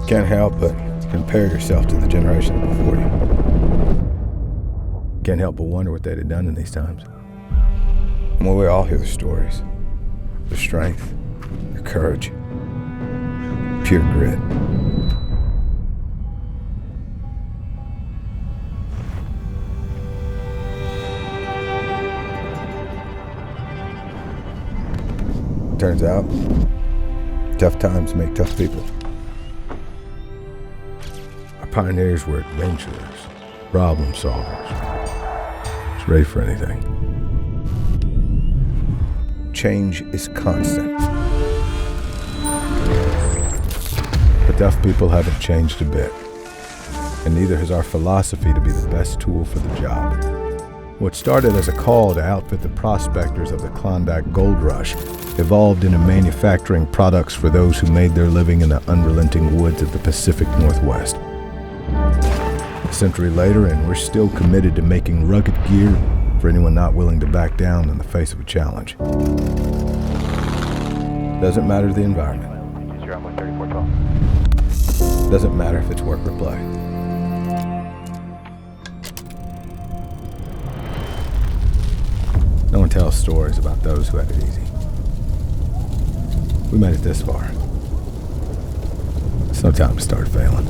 Can't help but compare yourself to the generation before you. Can't help but wonder what they'd have done in these times. Well, we all hear the stories. Their strength, their courage, pure grit. Turns out, tough times make tough people. Our pioneers were adventurers, problem solvers, just ready for anything. Change is constant. But tough people haven't changed a bit, and neither has our philosophy to be the best tool for the job. What started as a call to outfit the prospectors of the Klondike Gold Rush evolved into manufacturing products for those who made their living in the unrelenting woods of the Pacific Northwest. A century later, and we're still committed to making rugged gear for anyone not willing to back down in the face of a challenge. Doesn't matter the environment. Doesn't matter if it's work or play. No one tells stories about those who had it easy. We made it this far. It's no time to start failing.